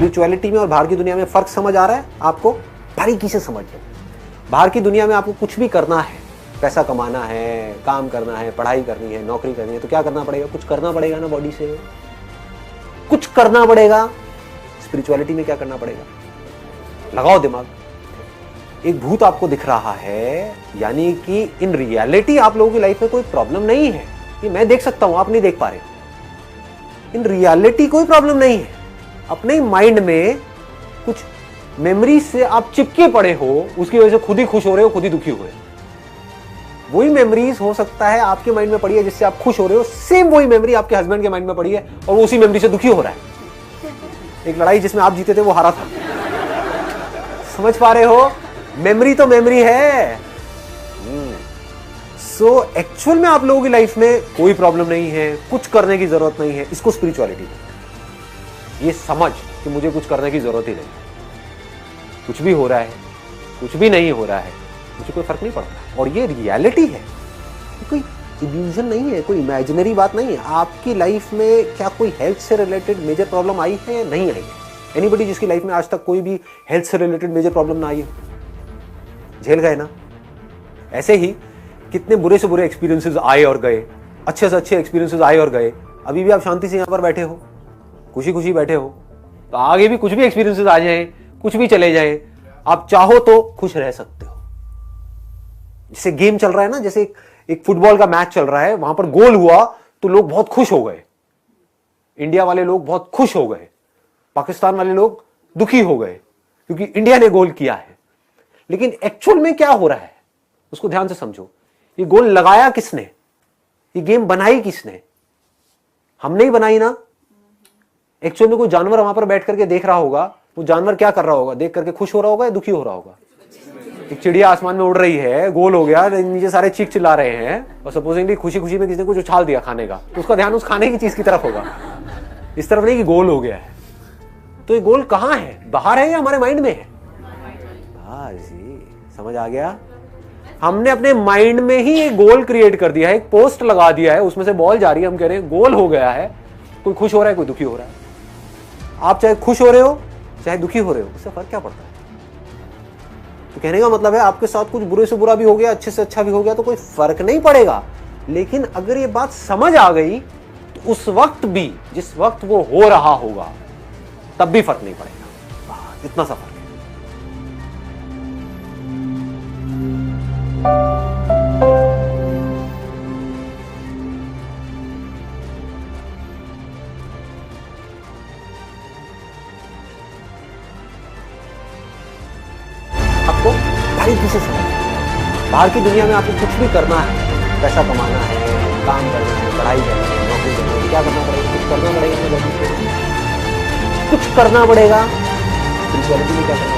Spirituality में और बाहर की दुनिया में फर्क समझ आ रहा है आपको? बारीकी से समझ लो। बाहर की दुनिया में आपको कुछ भी करना है, पैसा कमाना है, काम करना है, पढ़ाई करनी है, नौकरी करनी है, तो क्या करना पड़ेगा? कुछ करना पड़ेगा ना, बॉडी से कुछ करना पड़ेगा। स्पिरिचुअलिटी में क्या करना पड़ेगा? लगाओ दिमाग। एक भूत आपको दिख रहा है, यानी कि इन रियलिटी आप लोगों की लाइफ में कोई प्रॉब्लम नहीं है। ये मैं देख सकता हूं, आप नहीं देख पा रहे। इन रियलिटी कोई प्रॉब्लम नहीं है। अपने माइंड में कुछ मेमोरी से आप चिपके पड़े हो, उसकी वजह से खुद ही खुश हो रहे हो, खुद ही दुखी हो रहे हो। वही मेमोरीज हो सकता है आपके माइंड में पड़ी है जिससे आप खुश हो रहे हो, सेम वही मेमोरी आपके हस्बैंड के माइंड में पड़ी है और वो उसी मेमोरी से दुखी हो रहा है। एक लड़ाई जिसमें आप जीते थे वो हारा था। समझ पा रहे हो? मेमोरी तो मेमोरी है। सो एक्चुअल में आप लोगों की लाइफ में कोई प्रॉब्लम नहीं है, कुछ करने की जरूरत नहीं है। इसको स्पिरिचुअलिटी है। ये समझ कि मुझे कुछ करने की जरूरत ही नहीं, कुछ भी हो रहा है, कुछ भी नहीं हो रहा है, मुझे कोई फर्क नहीं पड़ता। और ये रियलिटी है, कोई इल्यूजन नहीं है, कोई इमेजिनरी बात नहीं है। आपकी लाइफ में क्या कोई हेल्थ से रिलेटेड मेजर प्रॉब्लम आई है? नहीं आई है। एनीबडी जिसकी लाइफ में आज तक कोई भी हेल्थ से रिलेटेड मेजर प्रॉब्लम ना आई हो, झेल गए ना? ऐसे ही कितने बुरे से बुरे एक्सपीरियंसेस आए और गए, अच्छे से अच्छे एक्सपीरियंसेस आए और गए। अभी भी आप शांति से यहां पर बैठे हो, खुशी खुशी बैठे हो, तो आगे भी कुछ भी एक्सपीरियंसेस आ जाए, कुछ भी चले जाए, आप चाहो तो खुश रह सकते हो। जैसे गेम चल रहा है ना, जैसे एक फुटबॉल का मैच चल रहा है, वहां पर गोल हुआ तो लोग बहुत खुश हो गए। इंडिया वाले लोग बहुत खुश हो गए, पाकिस्तान वाले लोग दुखी हो गए क्योंकि इंडिया ने गोल किया है। लेकिन एक्चुअल में क्या हो रहा है उसको ध्यान से समझो। ये गोल लगाया किसने? ये गेम बनाई किसने? हमने ही बनाई ना। एक्चुअल में कोई जानवर वहां पर बैठ करके देख रहा होगा, वो जानवर क्या कर रहा होगा? देख करके खुश हो रहा होगा या दुखी हो रहा होगा? एक चिड़िया आसमान में उड़ रही है, गोल हो गया, नीचे सारे चीख चिल्ला रहे हैं और सपोजिंगली खुशी खुशी में किसी ने कुछ उछाल दिया खाने का, तो उसका ध्यान उस खाने की चीज की तरफ होगा, इस तरफ नहीं कि गोल हो गया है। तो ये गोल कहां है? बाहर है या हमारे माइंड में है? हाँ जी, समझ आ गया। हमने अपने माइंड में ही एक गोल क्रिएट कर दिया है, एक पोस्ट लगा दिया है, उसमें से बॉल जा रही है, हम कह रहे हैं गोल हो गया है। कोई खुश हो रहा है, कोई दुखी हो रहा है। आप चाहे खुश हो रहे हो चाहे दुखी हो रहे हो, उससे फर्क क्या पड़ता है? तो कहने का मतलब है आपके साथ कुछ बुरे से बुरा भी हो गया, अच्छे से अच्छा भी हो गया, तो कोई फर्क नहीं पड़ेगा। लेकिन अगर ये बात समझ आ गई तो उस वक्त भी, जिस वक्त वो हो रहा होगा, तब भी फर्क नहीं पड़ेगा। इतना सा फर्क है। आपको बारीकी से समझना है। बाहर की दुनिया में आपको कुछ भी करना है, पैसा कमाना है, काम करना है, पढ़ाई करना है, नौकरी करना है, क्या करना पड़ेगा? कुछ करना पड़ेगा। कुछ करना पड़ेगा। स्पिरिचुअलिटी में क्या करना